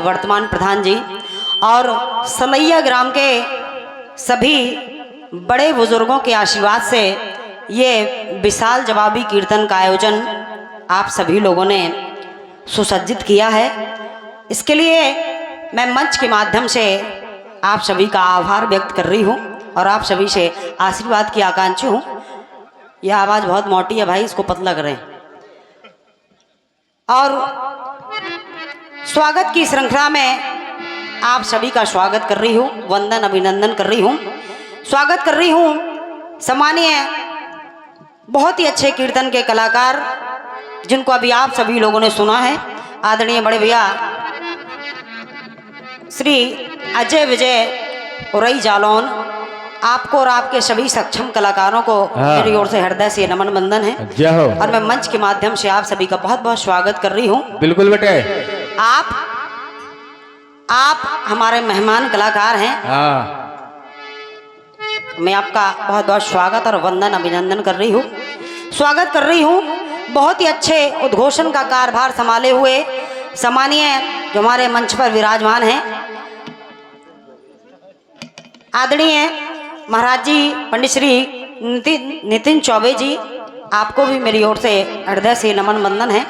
वर्तमान प्रधान जी और सलैया ग्राम के सभी बड़े बुजुर्गों के आशीर्वाद से ये विशाल जवाबी कीर्तन का आयोजन आप सभी लोगों ने सुसज्जित किया है। इसके लिए मैं मंच के माध्यम से आप सभी का आभार व्यक्त कर रही हूँ और आप सभी से आशीर्वाद की आकांक्षी हूँ। यह आवाज़ बहुत मोटी है भाई, इसको पतला करें। और स्वागत की श्रृंखला में आप सभी का स्वागत कर रही हूँ, वंदन अभिनंदन कर रही हूँ, स्वागत कर रही हूँ सम्मानीय बहुत ही अच्छे कीर्तन के कलाकार जिनको अभी आप सभी लोगों ने सुना है, आदरणीय बड़े भैया श्री अजय विजय उरई जालौन। आपको और आपके सभी सक्षम कलाकारों को मेरी ओर से हृदय से नमन बंदन है। जय हो। और मैं मंच के माध्यम से आप सभी का बहुत बहुत स्वागत कर रही हूँ। बिल्कुल बेटे, आप हमारे मेहमान कलाकार हैं। मैं आपका बहुत बहुत स्वागत और वंदन अभिनंदन कर रही हूँ, स्वागत कर रही हूँ। बहुत ही अच्छे उद्घोषण का कार्यभार संभाले हुए सम्मानीय जो हमारे मंच पर विराजमान हैं आदरणीय महाराज जी पंडित श्री नितिन चौबे जी, आपको भी मेरी ओर से हृदय से नमन बंदन है।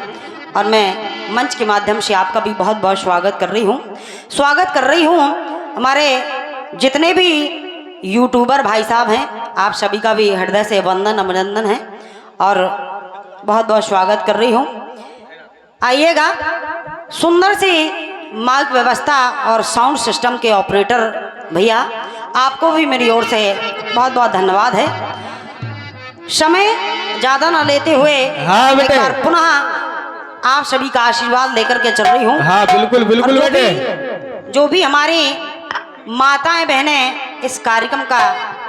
और मैं मंच के माध्यम से आपका भी बहुत बहुत स्वागत कर रही हूँ, स्वागत कर रही हूँ। हमारे जितने भी यूट्यूबर भाई साहब हैं, आप सभी का भी हृदय से वंदन अभिनंदन है और बहुत बहुत स्वागत कर रही हूँ। आइएगा, सुंदर सी माइक व्यवस्था और साउंड सिस्टम के ऑपरेटर भैया, आपको भी मेरी ओर से बहुत बहुत धन्यवाद है। समय ज़्यादा ना लेते हुए एक बार पुनः आप सभी का आशीर्वाद लेकर के चल रही हूँ। हाँ बिल्कुल बिल्कुल बेटे। जो भी हमारी माताएं बहनें इस कार्यक्रम का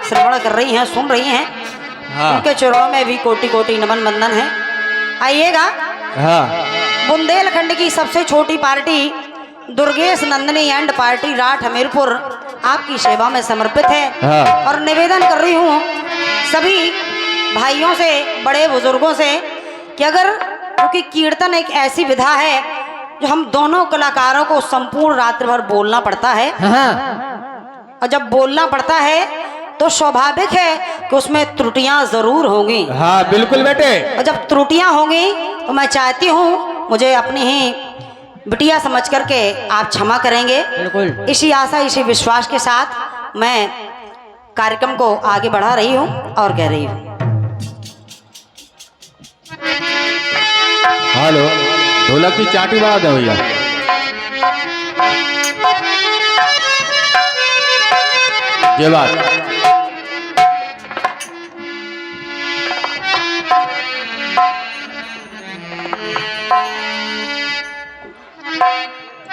श्रवण कर रही हैं, सुन रही हैं, उनके चरणों में भी कोटि कोटि नमन बंदन है। आइएगा, बुंदेलखंड की सबसे छोटी party Durgesh Nandani and party Rath Hamirpur आपकी सेवा में समर्पित है। और निवेदन कर रही हूँ सभी भाइयों से, बड़े बुजुर्गों से कि अगर, क्योंकि कीर्तन एक ऐसी विधा है जो हम दोनों कलाकारों को संपूर्ण रात्रि भर बोलना पड़ता है। और जब बोलना पड़ता है तो स्वाभाविक है कि उसमें त्रुटियां जरूर होंगी। हाँ बिल्कुल बेटे। और जब त्रुटियां होंगी तो मैं चाहती हूँ मुझे अपनी ही बिटिया समझ करके आप क्षमा करेंगे। बिल्कुल। इसी आशा, इसी विश्वास के साथ मैं कार्यक्रम को आगे बढ़ा रही हूँ और कह रही हूँ। हेलो, ढोलक की चाटी बात है भैया। ये बात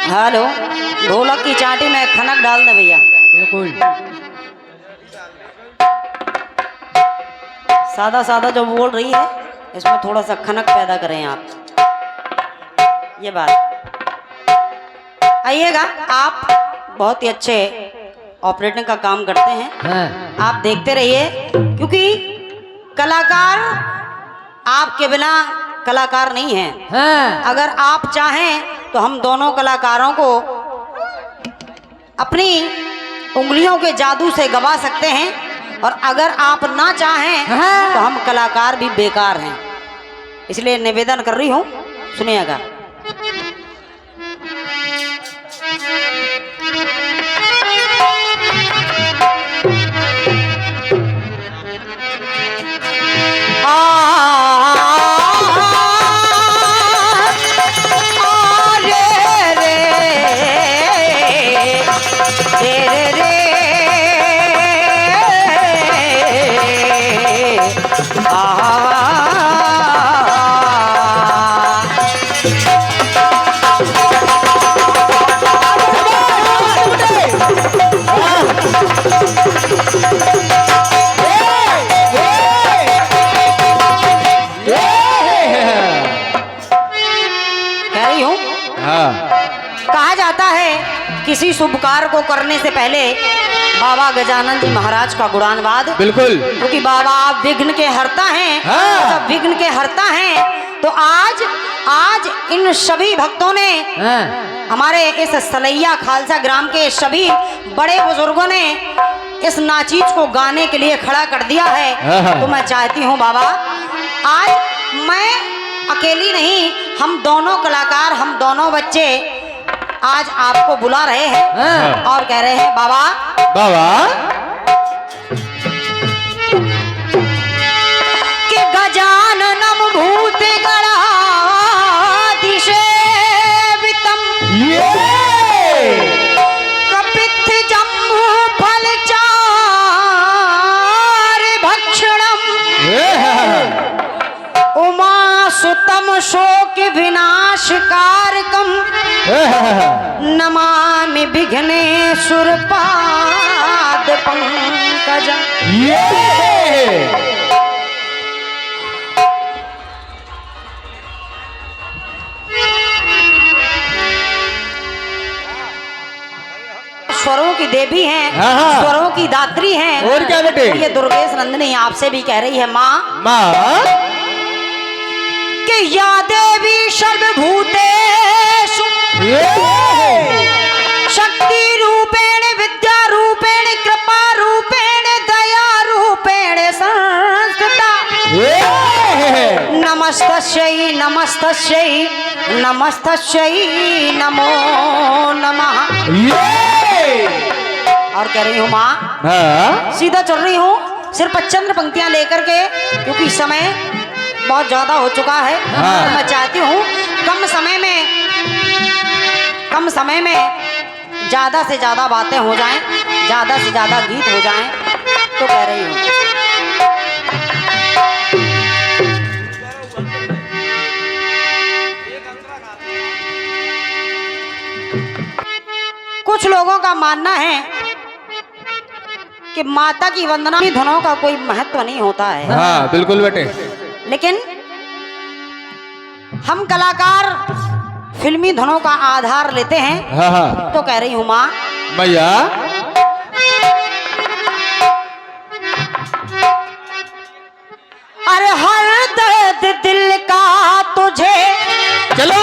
हेलो, ढोलक की चाटी में खनक डाल दे भैया। बिल्कुल। सादा सादा जो बोल रही है इसमें थोड़ा सा खनक पैदा करें आप, ये बात। आइएगा, आप बहुत ही अच्छे ऑपरेटिंग का काम करते हैं। आप देखते रहिए, क्योंकि कलाकार आपके बिना कलाकार नहीं है। अगर आप चाहें तो हम दोनों कलाकारों को अपनी उंगलियों के जादू से गवा सकते हैं, और अगर आप ना चाहें तो हम कलाकार भी बेकार हैं। इसलिए निवेदन कर रही हूँ, सुनिएगा। कहा जाता है किसी शुभ कार्य को करने से पहले बाबा गजानन जी महाराज का गुणानुवाद। बिल्कुल, क्योंकि बाबा आप विघ्न के हरता हैं। जब विघ्न के हरता हैं तो आज आज इन सभी भक्तों ने हमारे इस सलैया खालसा ग्राम के सभी बड़े बुजुर्गों ने इस नाचीज को गाने के लिए खड़ा कर दिया है। तो मैं चाहती हूँ बाबा, आज मैं अकेली नहीं, हम दोनों कलाकार, हम दोनों बच्चे आज आपको बुला रहे हैं और कह रहे हैं बाबा कि गजाननम भूत गणाधिसेवितम कपित्थ जम्बू फलचार भक्षणम उमा सुतम शोक विनाशकारकम नमामि विघ्नेश्वर पाद पंकजम। स्वरों की देवी हैं, स्वरों की दात्री हैं। और क्या बेटे? ये दुर्गेश नंदिनी आपसे भी कह रही है माँ कि या देवी सर्वभूतेषु शक्ति रूपेण विद्या रूपेण कृपा रूपेण दया रूपेण संस्कृता नमस्तस्यै नमस्तस्यै नमस्तस्यै नमो नमः। और कह रही हूँ माँ, सीधा चल रही हूँ सिर्फ चंद्र पंक्तियां लेकर के, क्योंकि समय बहुत ज्यादा हो चुका है। तो मैं चाहती हूँ कम समय में ज्यादा से ज्यादा बातें हो जाएं, ज्यादा से ज्यादा गीत हो जाएं। तो कह रही हूँ कुछ लोगों का मानना है कि माता की वंदना की धुनों का कोई महत्व नहीं होता है। हाँ बिल्कुल बेटे। लेकिन हम कलाकार फिल्मी धुनों का आधार लेते हैं। तो कह रही हूँ माँ मैया अरे हर दर्द दिल का तुझे चलो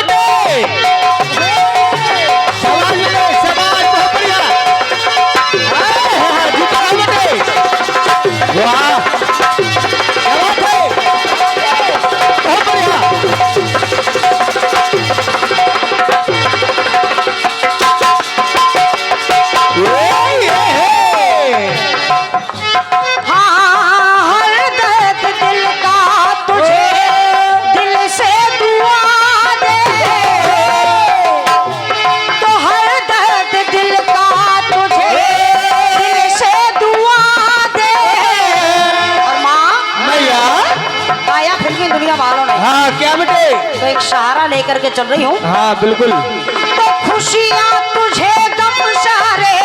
क्या बेटे? तो एक सहारा लेकर के चल रही हूँ। हाँ बिल्कुल। तो खुशियाँ तुझे गम सारे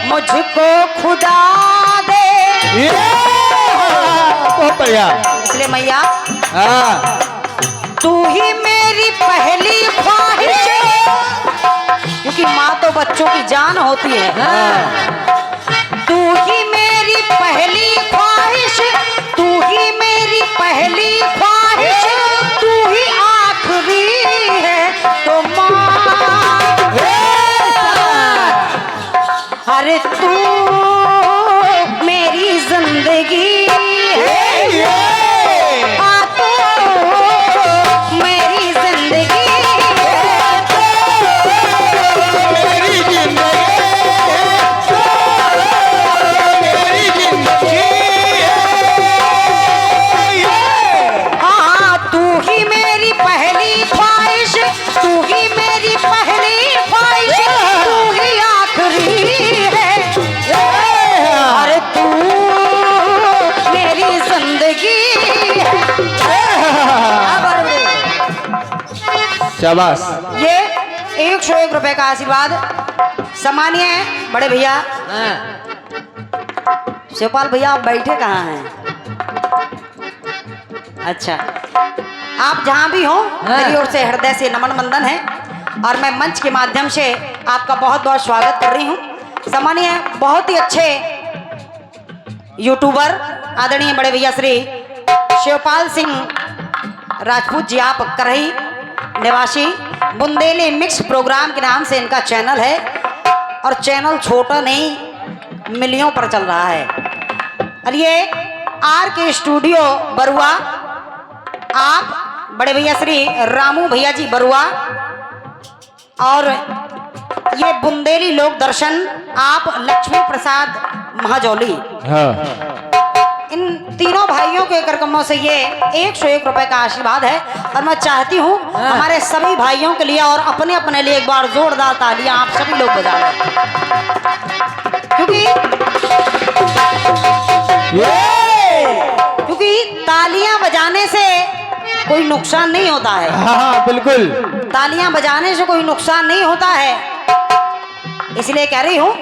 मुझको खुदा दे। बढ़िया। इसलिए मैया तू ही मेरी पहली ख्वाहिश, क्योंकि माँ तो बच्चों की जान होती है। तू ही मेरी पहली ख्वाहिश, तू ही मेरी पहली ख्वाहिश, तू ही आखिरी है। तो माँ अरे तू मेरी जिंदगी है। शाबाश। ये 101 रुपए का आशीर्वाद सामान्य है बड़े भैया। शिवपाल भैया आप बैठे कहाँ हैं? अच्छा, आप जहाँ भी हो मेरी ओर से हृदय से नमन वंदन है और मैं मंच के माध्यम से आपका बहुत बहुत स्वागत कर रही हूँ। सामान्य बहुत ही अच्छे यूट्यूबर आदरणीय बड़े भैया श्री शिवपाल सिंह राजपूत जी आप करही निवासी बुंदेली मिक्स प्रोग्राम के नाम से इनका चैनल है और चैनल छोटा नहीं मिलियों पर चल रहा है। और ये आर के स्टूडियो बरुआ, आप बड़े भैया श्री रामू भैया जी बरुआ और ये बुंदेली लोक दर्शन आप लक्ष्मी प्रसाद महाजौली, हाँ। इन तीनों भाइयों के करकमों से ये 101 रुपए का आशीर्वाद है। और मैं चाहती हूँ हमारे सभी भाइयों के लिए और अपने अपने लिए एक बार जोरदार तालियां आप सभी लोग बजा लें, क्योंकि तालियां बजाने से कोई नुकसान नहीं होता है। हाँ बिल्कुल, तालियां बजाने से कोई नुकसान नहीं होता है, इसलिए कह रही हूँ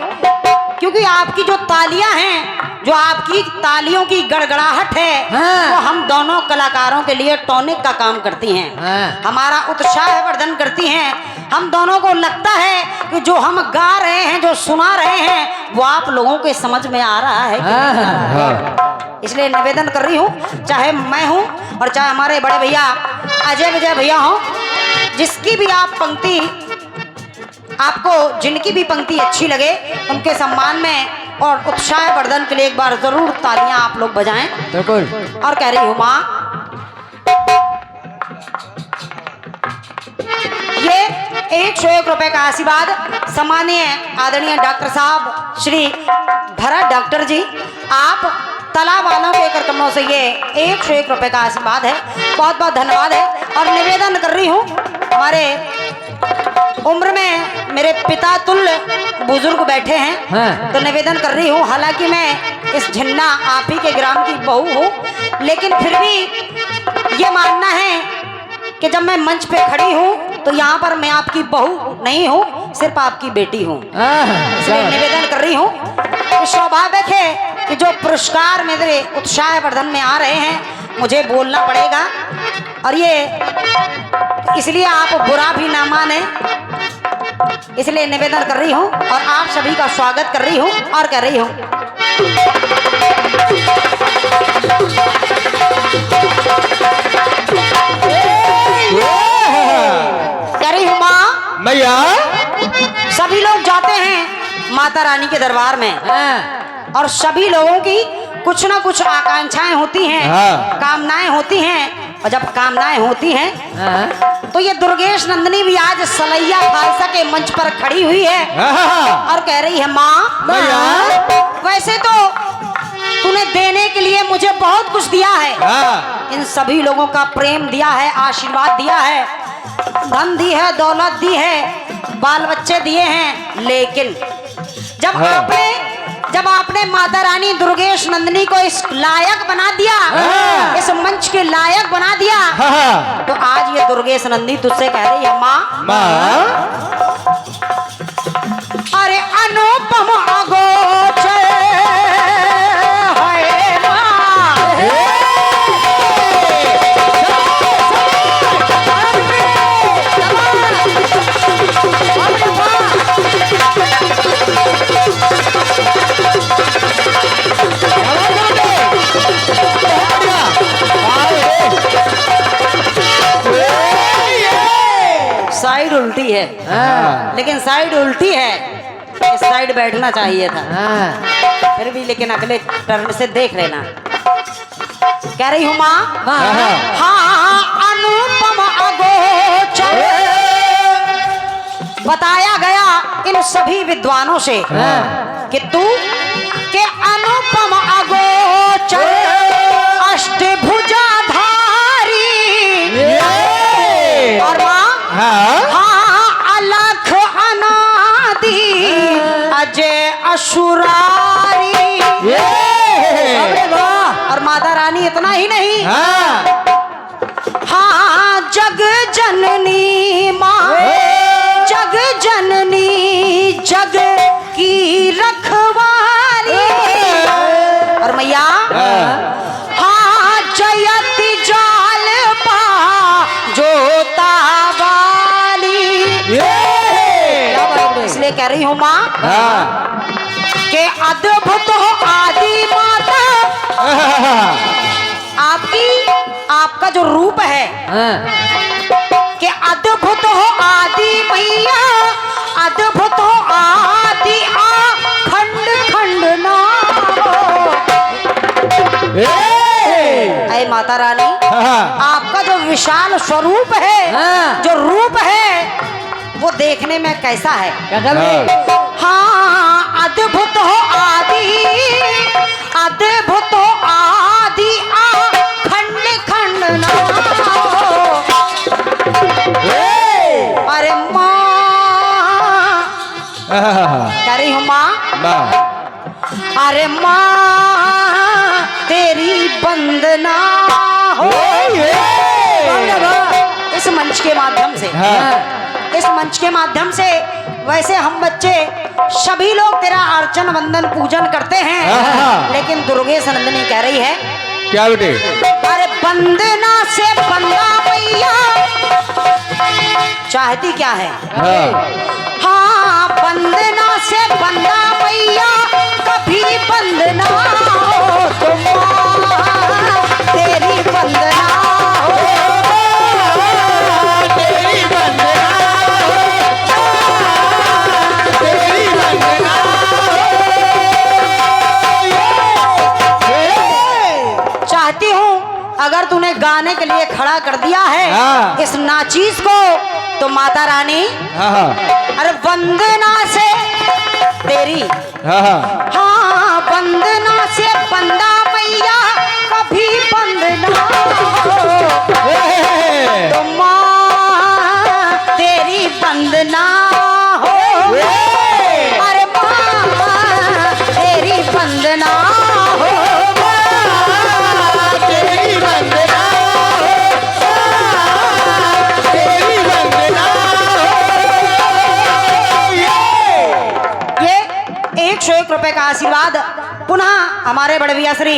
क्योंकि आपकी जो तालियां हैं, जो आपकी तालियों की गड़गड़ाहट है, वो हम दोनों कलाकारों के लिए टॉनिक का काम करती हैं, हमारा उत्साह वर्धन करती हैं। हम दोनों को लगता है कि जो हम गा रहे हैं, जो सुना रहे हैं, वो आप लोगों के समझ में आ रहा है कि नहीं आ रहा है। इसलिए निवेदन कर रही हूँ, चाहे मैं हूँ और चाहे हमारे बड़े भैया अजय विजय भैया हों, जिसकी भी आप पंक्ति, आपको जिनकी भी पंक्ति अच्छी लगे, उनके सम्मान में और उत्साह वर्धन के लिए एक बार जरूर तालियां आप लोग बजाएं। बिल्कुल। और कह रही हूँ माँ, ये 101 रुपए का आशीर्वाद सम्मानीय आदरणीय डॉक्टर साहब श्री भरत डॉक्टर जी, आप तालाब वालों के करकमों से ये 101 रुपए का आशीर्वाद है, बहुत बहुत धन्यवाद है। और निवेदन कर रही हूँ, हमारे उम्र में मेरे पिता तुल्य बुजुर्ग बैठे हैं, तो निवेदन कर रही हूँ, हालांकि मैं इस झन्ना आप ही के ग्राम की बहू हूँ, लेकिन फिर भी ये मानना है कि जब मैं मंच पे खड़ी हूँ तो यहाँ पर मैं आपकी बहू नहीं हूँ, सिर्फ आपकी बेटी हूँ। इसलिए निवेदन कर रही हूँ कि स्वाभाविक है कि जो पुरस्कार मेरे उत्साह वर्धन में आ रहे हैं, मुझे बोलना पड़ेगा, और ये इसलिए आप बुरा भी ना माने, इसलिए निवेदन कर रही हूँ और आप सभी का स्वागत कर रही हूँ। और कह रही हूँ, माँ मैया, सभी लोग जाते हैं माता रानी के दरबार में, और सभी लोगों की कुछ ना कुछ आकांक्षाएं होती हैं, कामनाएं होती हैं, और जब कामनाएं होती हैं तो ये दुर्गेश नंदिनी भी आज सलैया खालसा के मंच पर खड़ी हुई है और कह रही है, माँ वैसे तो तूने देने के लिए मुझे बहुत कुछ दिया है, इन सभी लोगों का प्रेम दिया है, आशीर्वाद दिया है, धन दी है, दौलत दी है, बाल बच्चे दिए हैं, लेकिन जब आपने माता रानी दुर्गेश नंदिनी को इस लायक बना दिया, इस मंच के लायक बना दिया, तो आज ये दुर्गेश नंदिनी तुझसे कह रही है, माँ अरे अनुपम अगोचर है माँ, साइड उल्टी है, लेकिन साइड उल्टी है, इस साइड बैठना चाहिए था, फिर भी लेकिन अगले टर्न से देख लेना। कह रही हूँ माँ, हाँ अनुपम अगोचर बताया गया इन सभी विद्वानों से कि तू के अनुपम अगोचर अष्टभुजाधारी, और हाँ अलख अनादि अजय असुरारी, और माता रानी इतना ही नहीं, हाँ जग जननी माँ, जग जननी जग की रखवाली, और मैया हाँ जयति जाल पा जोता वाली, इसलिए कह रही हूँ माँ के अद्भुत हो आदि माता, आपका जो रूप है कि अद्भुत हो आदि मैया, अद्भुत हो आदि खंड खंड ना हो। ऐ माता रानी, आपका जो विशाल स्वरूप है, जो रूप है, वो देखने में कैसा है? हाँ, अद्भुत हो आदि, अद्भुत हो आदि खंड खंड ना हो। अरे माँ, कह रही हूँ माँ, अरे माँ तेरी वंदना हो। इस मंच के माध्यम से, इस मंच के माध्यम से वैसे हम बच्चे सभी लोग तेरा अर्चन वंदन पूजन करते हैं, लेकिन दुर्गेश नंदिनी कह रही है क्या बेटे? अरे वंदना से बंदा मैया चाहती क्या है? हाँ, वंदना से बंदा मैया कभी वंदना हो तो माँ तेरी वंदना हो, तेरी वंदना हो, तेरी वंदना हो। चाहती हूँ अगर तूने गाने के लिए खड़ा कर दिया है इस नाचीज को, तो माता रानी अरे वंदना से तेरी, हाँ वंदना से बंदा मैया कभी वंदना हो तो माँ तेरी वंदना हो। अरे माँ तेरी वंदना हो, तेरी वंदना हो, तेरी वंदना हो। ये 101 रुपए का आशीर्वाद पुनः हमारे बड़े भैया श्री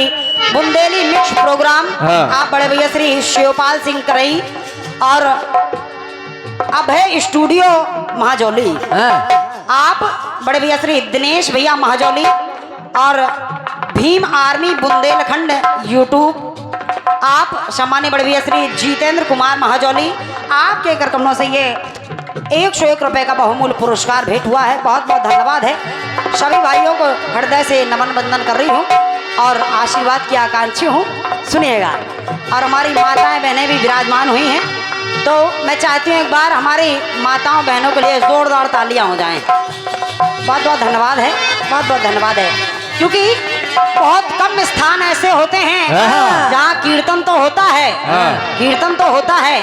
बुंदेली मिक्स प्रोग्राम, आप बड़े भैया श्री शिवपाल सिंह करई और अभय स्टूडियो महाजौली, आप बड़े भैया श्री दिनेश भैया महाजौली और भीम आर्मी बुंदेलखंड यूट्यूब, आप सम्मानित बड़े भैया श्री जितेंद्र कुमार महाजौली, आपके करकमों से ये 101 रुपए का बहुमूल्य पुरस्कार भेंट हुआ है। बहुत बहुत धन्यवाद है। सभी भाइयों को हृदय से नमन बंदन कर रही हूँ और आशीर्वाद की आकांक्षी हूँ। सुनिएगा, और हमारी माताएं बहनें भी विराजमान हुई हैं, तो मैं चाहती हूँ एक बार हमारी माताओं बहनों के लिए जोरदार तालियां हो जाएं। बहुत बहुत धन्यवाद है, बहुत बहुत धन्यवाद है, क्योंकि बहुत कम स्थान ऐसे होते हैं जहाँ कीर्तन तो होता है, कीर्तन तो होता है,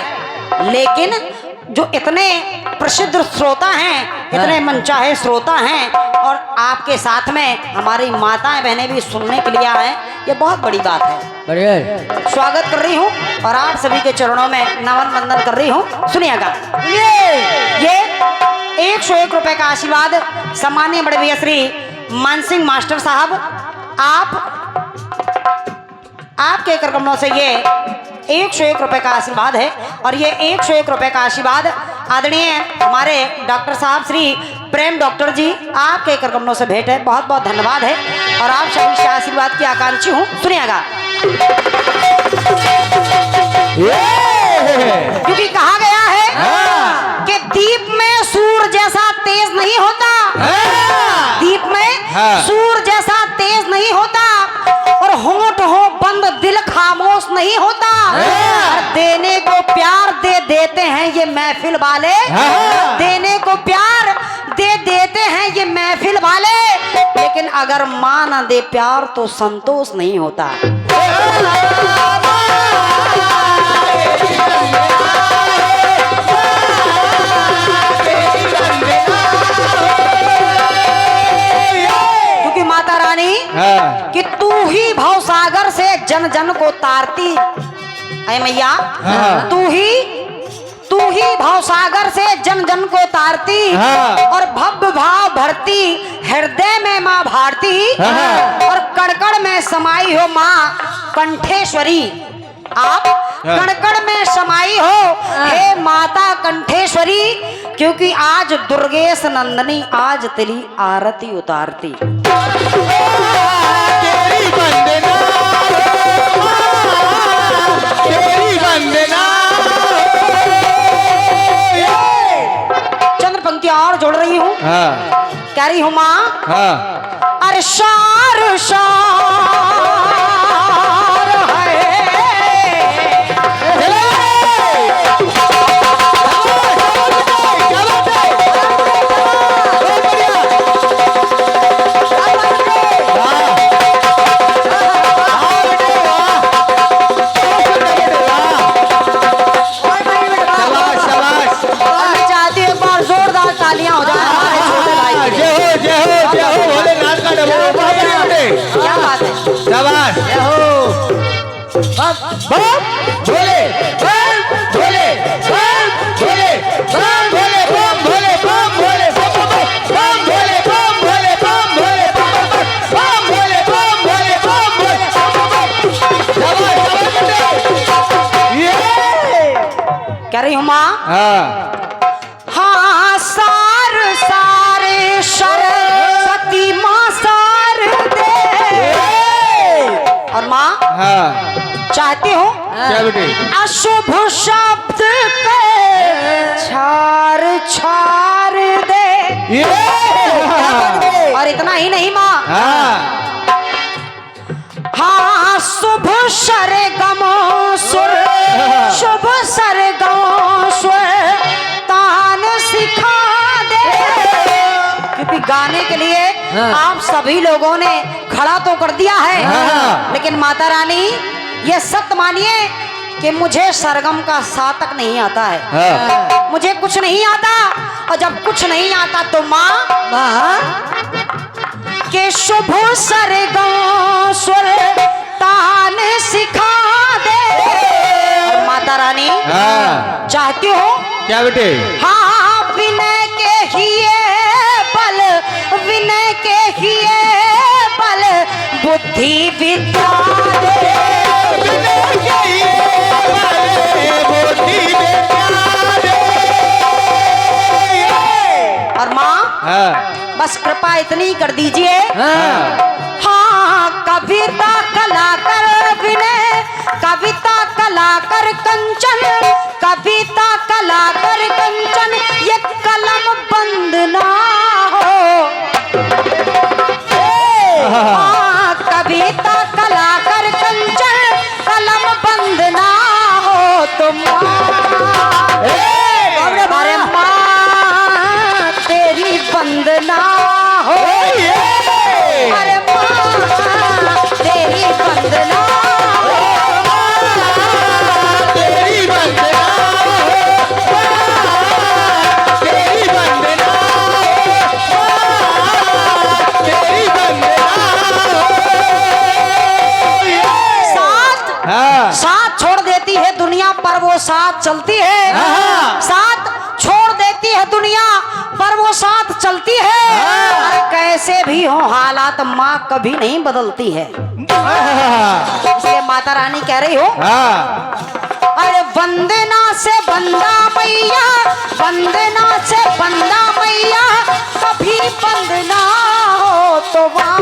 लेकिन जो इतने प्रसिद्ध श्रोता हैं, इतने मनचाहे श्रोता हैं, और आपके साथ में हमारी माताएं बहनें भी सुनने के लिए आए, ये बहुत बड़ी बात है। बढ़िया स्वागत कर रही हूँ और आप सभी के चरणों में नमन वंदन कर रही हूँ। सुनिएगा, ये 101 रुपए का आशीर्वाद सम्मानीय बड़े भैया श्री मानसिंह मास्टर साहब, आपके करकमों से ये 101 रुपए का आशीर्वाद है, और ये 101 रुपए का आशीर्वाद आदरणीय हमारे डॉक्टर साहब श्री प्रेम डॉक्टर जी, आपके करकमों से भेंट है। बहुत बहुत धन्यवाद है और आप सभी से आशीर्वाद की आकांक्षी हूँ। सुनिएगा, क्योंकि कहा गया है कि दीप में सूर्य जैसा तेज नहीं होता, दीप में सूर्य जैसा तेज नहीं होता, और होंठ हो बंद दिल खामोश नहीं होता, देने को प्यार दे देते हैं ये महफिल वाले, देने को प्यार दे देते हैं ये महफिल वाले, लेकिन अगर मां ना दे प्यार तो संतोष नहीं होता। क्योंकि माता रानी कि तू ही भवसागर से जन जन को तारती, ऐ मैया तू ही भवसागर से जन जन को तारती, और भव्य भाव भरती हृदय में माँ भारती, और कड़कड़ में समाई हो माँ कंठेश्वरी, आप कड़कड़ में समाई हो हे माता कंठेश्वरी, क्योंकि आज दुर्गेश नंदनी आज तेरी आरती उतारती। तेरी वंदना, तेरी वंदना, जोड़ रही हूँ, हाँ कह रही हूँ माँ, हाँ अरे शार शार है। और मैं चाहती हूँ एक बार जोरदार तालियां हो जाए हमारे छोटे भाई के लिए। जय हो भोलेनाथ का डबल क्या बात है। शाबाश जय हो भोले भोले भोले बम भोले बम भोले बम भोले बम भोले बम भोले बम भोले बम भोले बम भोले बम भोले शाबाश ये कह रही हूँ माँ, हाँ हाँ सार सारे सरस्वती माँ सार दे। और माँ हाँ चाहती हूँ क्या बेटे अशुभ शब्द के छार छार दे। ये और इतना ही नहीं माँ, हाँ हाँ शुभ सरगमो सुर, शुभ सरगमो सुर तान सिखा दे। क्योंकि गाने के लिए आप सभी लोगों ने खड़ा तो कर दिया है, हाँ। लेकिन माता रानी ये सत्य मानिए कि मुझे सरगम का सा तक नहीं आता है। हाँ मुझे कुछ नहीं आता, और जब कुछ नहीं आता तो माँ के शुभ सरगम सुर तान सिखा दे। और माता रानी हाँ चाहती हो क्या बेटे हाँ विनय के हिए बल, विनय के हिए बल बुद्धि विद्या दे। और माँ हाँ बस कृपा इतनी ही कर दीजिए, हाँ हाँ कविता कलाकर विनय, कविता कलाकर कंचन, कविता कलाकर कंचन ये कलम बंद ना हो। हाँ कविता कलाकर कंचन कलम बंद ना हो तुम। अरे माँ तेरी बंद ना हो, अरे माँ तेरी बंद ना हो, तेरी वंदना तेरी वंदना तेरी वंदना साथ हाँ साथ छोड़ देती है दुनिया पर वो साथ चलती है। हाँ। साथ छोड़ देती है दुनिया पर वो साथ चलती है। हाँ। और कैसे भी हो हालात माँ कभी नहीं बदलती है। इसलिए माता रानी कह रही हो हाँ अरे वंदना से बंदा मैया, वंदना से बंदा मैया कभी बंद ना हो तो माँ।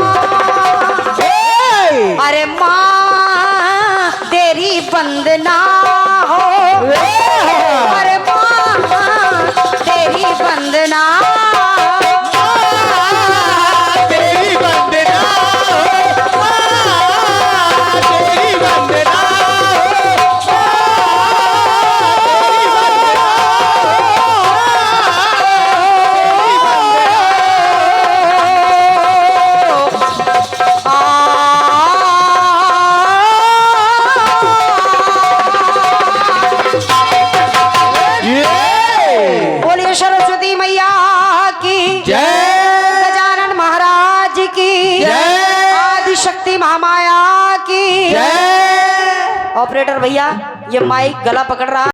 अरे माँ तेरी बंद ना हो, अरे माँ तेरी बंद ना तेरी वंदना तेरी वंदना बोलिए सरस्वती मैया की जय। गजानन महाराज की जय। आदि शक्ति महामाया की जय। ऑपरेटर भैया ये माइक गला पकड़ रहा